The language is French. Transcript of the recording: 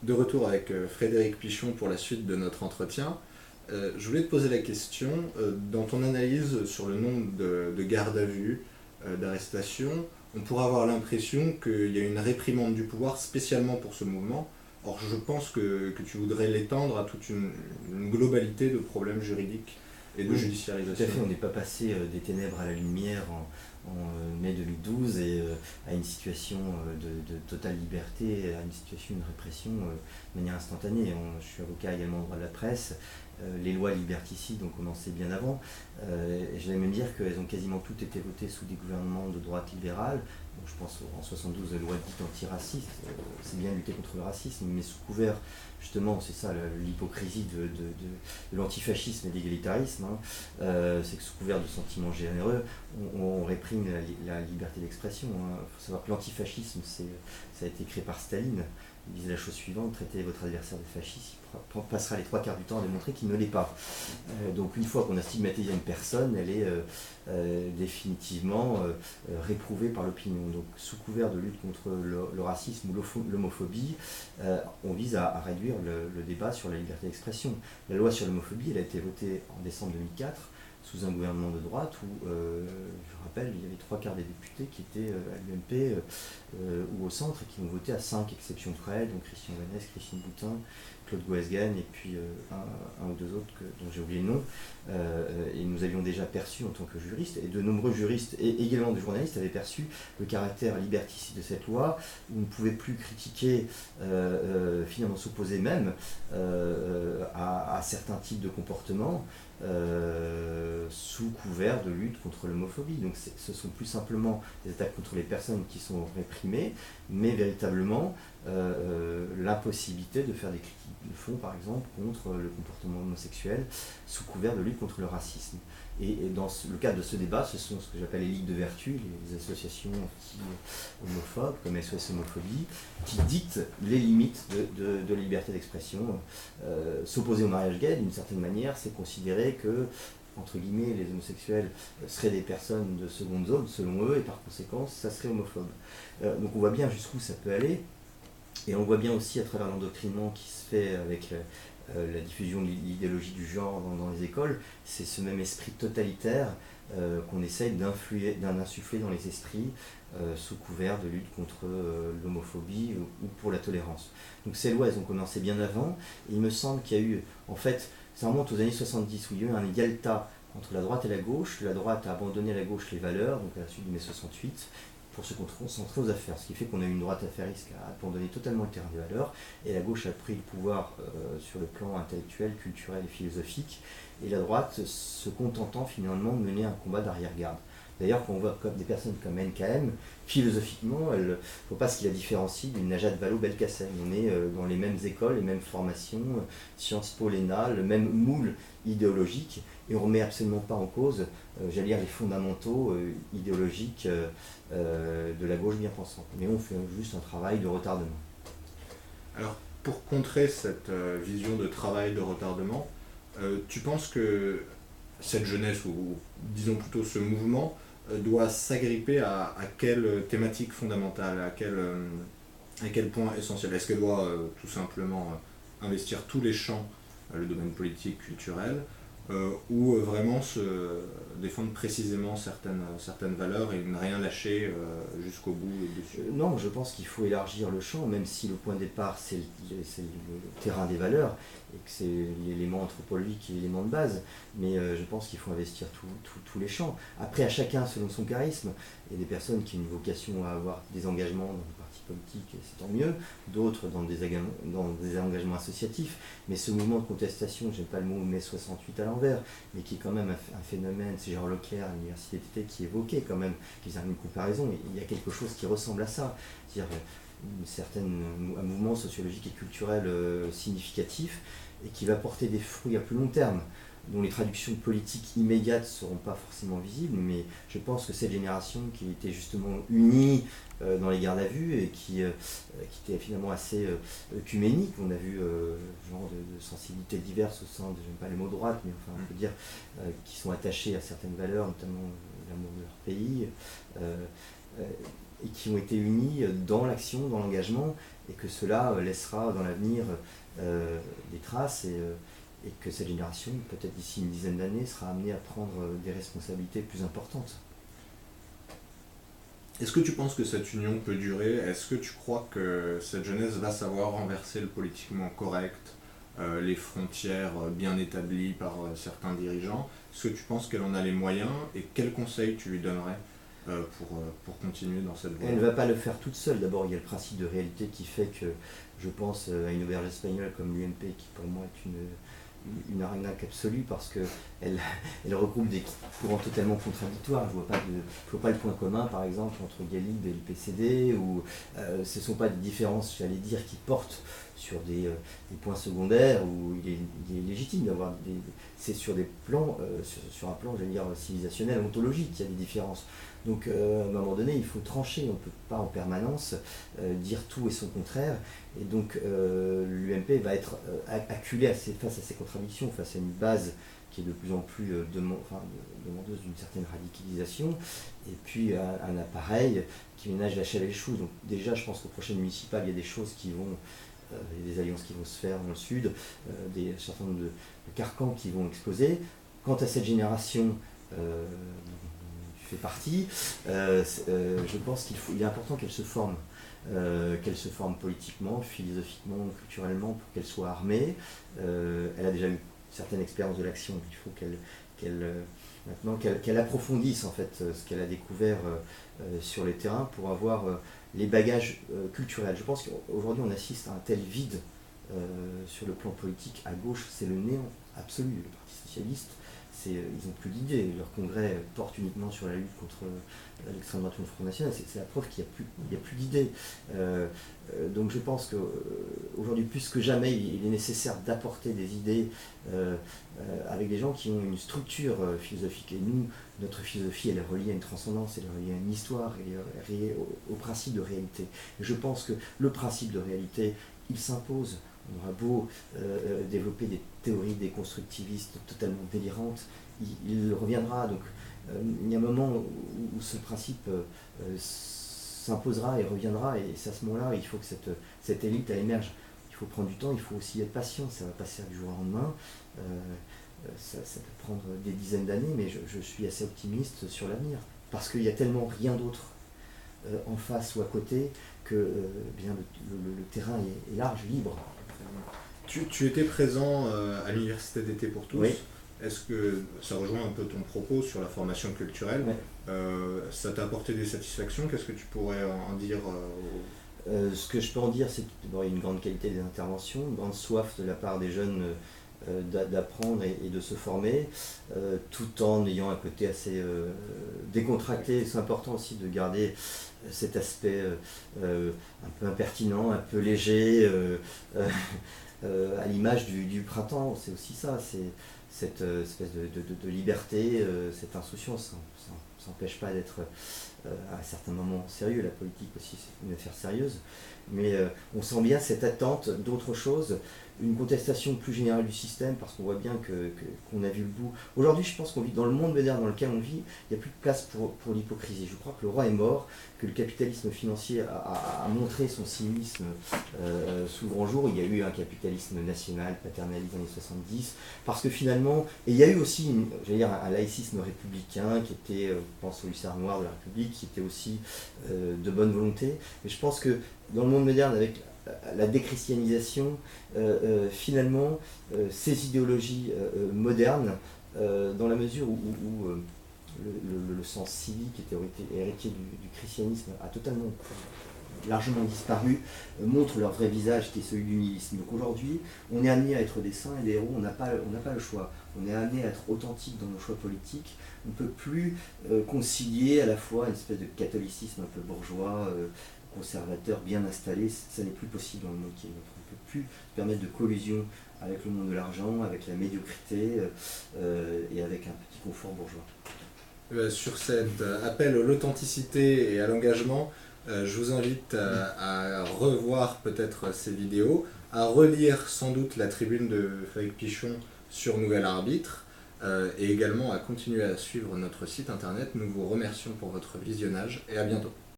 de retour avec Frédéric Pichon pour la suite de notre entretien. Je voulais te poser la question, dans ton analyse sur le nombre de gardes à vue, d'arrestations, on pourrait avoir l'impression qu'il y a une réprimande du pouvoir spécialement pour ce mouvement. Or, je pense que tu voudrais l'étendre à toute une globalité de problèmes juridiques et de Oui, tout à judiciarisation. fait. On n'est pas passé des ténèbres à la lumière en mai 2012 et à une situation de totale liberté, à une situation de répression de manière instantanée. Je suis avocat également en droit de la presse. Les lois liberticides ont commencé bien avant. Et je vais même dire qu'elles ont quasiment toutes été votées sous des gouvernements de droite libérale. Donc, je pense en 72 la loi dite antiraciste. C'est bien lutter contre le racisme, mais sous couvert, justement, c'est ça l'hypocrisie de l'antifascisme et de l'égalitarisme, hein. C'est que sous couvert de sentiments généreux, on réprime la liberté d'expression, hein. Il faut savoir que l'antifascisme, ça a été créé par Staline. Il disait la chose suivante: traitez votre adversaire de fasciste, il passera les trois quarts du temps à démontrer qu'il ne l'est pas. Donc une fois qu'on a stigmatisé une personne, elle est définitivement réprouvée par l'opinion. Donc sous couvert de lutte contre le racisme ou l'homophobie, on vise à réduire le débat sur la liberté d'expression. La loi sur l'homophobie, elle a été votée en décembre 2004 sous un gouvernement de droite où, je rappelle, il y avait trois quarts des députés qui étaient à l'UMP ou au centre et qui ont voté à 5 exceptions près, donc Christian Vanès, Christine Boutin, Claude Goesgen et puis un ou deux autres dont j'ai oublié le nom. Et nous avions déjà perçu en tant que juristes, et de nombreux juristes et également des journalistes avaient perçu le caractère liberticide de cette loi, où on ne pouvait plus critiquer, finalement s'opposer même à certains types de comportements sous couvert de lutte contre l'homophobie. Donc ce sont plus simplement des attaques contre les personnes qui sont réprimées, mais véritablement l'impossibilité de faire des critiques de fond, par exemple, contre le comportement homosexuel sous couvert de lutte contre le racisme. Et dans le cadre de ce débat, ce sont ce que j'appelle les ligues de vertu, les associations homophobes, comme SOS Homophobie, qui dictent les limites de la liberté d'expression. S'opposer au mariage gay, d'une certaine manière, c'est considérer que, entre guillemets, les homosexuels seraient des personnes de seconde zone, selon eux, et par conséquent, ça serait homophobe. Donc on voit bien jusqu'où ça peut aller, et on voit bien aussi à travers l'endoctrinement qui se fait avec la diffusion de l'idéologie du genre dans les écoles, c'est ce même esprit totalitaire qu'on essaye d'insuffler dans les esprits sous couvert de lutte contre l'homophobie ou pour la tolérance. Donc ces lois, elles ont commencé bien avant, et il me semble qu'il y a eu, en fait, ça remonte aux années 70, où il y a eu un égalta entre la droite et la gauche. La droite a abandonné à la gauche les valeurs, donc à la suite du mai 68, pour se concentrer aux affaires, ce qui fait qu'on a eu une droite affairiste qui a abandonné totalement le terrain des valeurs, et la gauche a pris le pouvoir sur le plan intellectuel, culturel et philosophique, et la droite se contentant finalement de mener un combat d'arrière-garde. D'ailleurs, quand on voit des personnes comme NKM, philosophiquement, il ne faut pas ce qui la différencie d'une Najat Vallaud-Belkacem. On est dans les mêmes écoles, les mêmes formations, Sciences Po, l'ENA, le même moule idéologique, et on ne remet absolument pas en cause, j'allais dire, les fondamentaux idéologiques de la gauche bien pensante. Mais on fait juste un travail de retardement. Alors, pour contrer cette vision de travail de retardement, tu penses que cette jeunesse, ou disons plutôt ce mouvement, doit s'agripper à quelle thématique fondamentale, à quel point essentiel? Est-ce qu'elle doit tout simplement investir tous les champs, le domaine politique, culturel, ou vraiment se défendre précisément certaines valeurs et ne rien lâcher jusqu'au bout et dessus? Non, je pense qu'il faut élargir le champ, même si le point de départ c'est le terrain des valeurs et que c'est l'élément anthropologique et l'élément de base, mais je pense qu'il faut investir tous les champs. Après, à chacun selon son charisme. Il y a des personnes qui ont une vocation à avoir des engagements dans le parti politique, et c'est tant mieux, d'autres dans des engagements associatifs, mais ce mouvement de contestation, j'aime pas le mot mai 68 à l'envers, mais qui est quand même un phénomène, c'est Gérard Leclerc à l'université d'été qui évoquait quand même, qui faisait une comparaison, et il y a quelque chose qui ressemble à ça, c'est-à-dire un mouvement sociologique et culturel significatif, et qui va porter des fruits à plus long terme, dont les traductions politiques immédiates ne seront pas forcément visibles, mais je pense que cette génération qui était justement unie dans les gardes à vue et qui était finalement assez œcuménique, on a vu genre de sensibilités diverses au sein de, j'aime pas les mots droite, mais enfin on peut dire, qui sont attachés à certaines valeurs, notamment l'amour de leur pays. et qui ont été unis dans l'action, dans l'engagement, et que cela laissera dans l'avenir des traces, et que cette génération, peut-être d'ici une dizaine d'années, sera amenée à prendre des responsabilités plus importantes. Est-ce que tu penses que cette union peut durer? Est-ce que tu crois que cette jeunesse va savoir renverser le politiquement correct, les frontières bien établies par certains dirigeants? Est-ce que tu penses qu'elle en a les moyens, et quels conseils tu lui donnerais pour continuer dans cette voie? Elle ne va pas le faire toute seule. D'abord, il y a le principe de réalité qui fait que je pense à une auberge espagnole comme l'UMP, qui pour moi est une arnaque absolue, parce qu'elle regroupe des courants totalement contradictoires. Je ne vois pas le point commun, par exemple, entre Galib et le PCD, où ce ne sont pas des différences, j'allais dire, qui portent sur des points secondaires, où il est légitime d'avoir des... C'est sur des plans, sur un plan, j'allais dire, civilisationnel, ontologique, qu'il y a des différences. Donc, à un moment donné, il faut trancher. On ne peut pas en permanence dire tout et son contraire. Et donc, l'UMP va être acculé face à ces contradictions, face à une base qui est de plus en plus demandeuse d'une certaine radicalisation, et puis un appareil qui ménage la chèvre et le chou. Donc déjà, je pense qu'aux prochaines municipales, il y a des choses qui vont... il y a des alliances qui vont se faire dans le sud, un certain nombre de carcans qui vont exploser. Quant à cette génération, fait partie, je pense qu'il est important qu'elle se forme. Qu'elle se forme politiquement, philosophiquement, culturellement, pour qu'elle soit armée. Elle a déjà eu certaines expériences de l'action, il faut qu'elle approfondisse en fait ce qu'elle a découvert sur les terrains pour avoir les bagages culturels. Je pense qu'aujourd'hui on assiste à un tel vide sur le plan politique à gauche, c'est le néant absolu. Le Parti socialiste, ils n'ont plus d'idées. Leur congrès porte uniquement sur la lutte contre l'extrême droite ou le Front National. C'est la preuve qu'il n'y a plus d'idées. Donc je pense qu'aujourd'hui, plus que jamais, il est nécessaire d'apporter des idées avec des gens qui ont une structure philosophique. Et nous, notre philosophie, elle est reliée à une transcendance, elle est reliée à une histoire, elle est reliée au principe de réalité. Et je pense que le principe de réalité, il s'impose. On aura beau développer des théories déconstructivistes totalement délirantes, il reviendra. Donc il y a un moment où ce principe s'imposera et reviendra, et c'est à ce moment-là il faut que cette élite elle émerge. Il faut prendre du temps, il faut aussi être patient, ça ne va pas se faire du jour au lendemain. Ça peut prendre des dizaines d'années, mais je suis assez optimiste sur l'avenir, parce qu'il n'y a tellement rien d'autre en face ou à côté que bien le terrain est large, libre. Tu étais présent à l'Université d'été pour tous. Oui. Est-ce que ça rejoint un peu ton propos sur la formation culturelle? Ouais. Ça t'a apporté des satisfactions? Qu'est-ce que tu pourrais en dire Ce que je peux en dire, c'est qu'il y a une grande qualité des interventions, une grande soif de la part des jeunes d'apprendre et de se former, tout en ayant un côté assez décontracté. C'est important aussi de garder cet aspect un peu impertinent, un peu léger, à l'image du printemps. C'est aussi ça, c'est cette espèce de liberté, cette insouciance. Ça n'empêche pas d'être à certains moments sérieux. La politique aussi, c'est une affaire sérieuse. Mais on sent bien cette attente d'autre chose, une contestation plus générale du système, parce qu'on voit bien qu'on a vu le bout. Aujourd'hui, je pense qu'on vit dans le monde moderne dans lequel on vit, il n'y a plus de place pour l'hypocrisie. Je crois que le roi est mort, que le capitalisme financier a montré son cynisme sous le grand jour. Il y a eu un capitalisme national, paternaliste dans les années 70, parce que finalement, et il y a eu aussi un laïcisme républicain qui était, je pense au hussard noir de la République, qui était aussi de bonne volonté. Et je pense que dans le monde moderne, avec la déchristianisation, finalement, ces idéologies modernes, dans la mesure où le sens civique était héritier du christianisme, a totalement largement disparu, montrent leur vrai visage qui est celui du nihilisme. Donc aujourd'hui, on est amené à être des saints et des héros, on n'a pas le choix. On est amené à être authentique dans nos choix politiques. On ne peut plus concilier à la fois une espèce de catholicisme un peu bourgeois, conservateur, bien installé. Ça n'est plus possible dans le monde qui est notre. On ne peut plus se permettre de collusion avec le monde de l'argent, avec la médiocrité et avec un petit confort bourgeois. Sur cet appel à l'authenticité et à l'engagement, je vous invite à revoir peut-être ces vidéos, à relire sans doute la tribune de Frédéric Pichon sur Nouvel Arbitre, et également à continuer à suivre notre site internet. Nous vous remercions pour votre visionnage et à bientôt.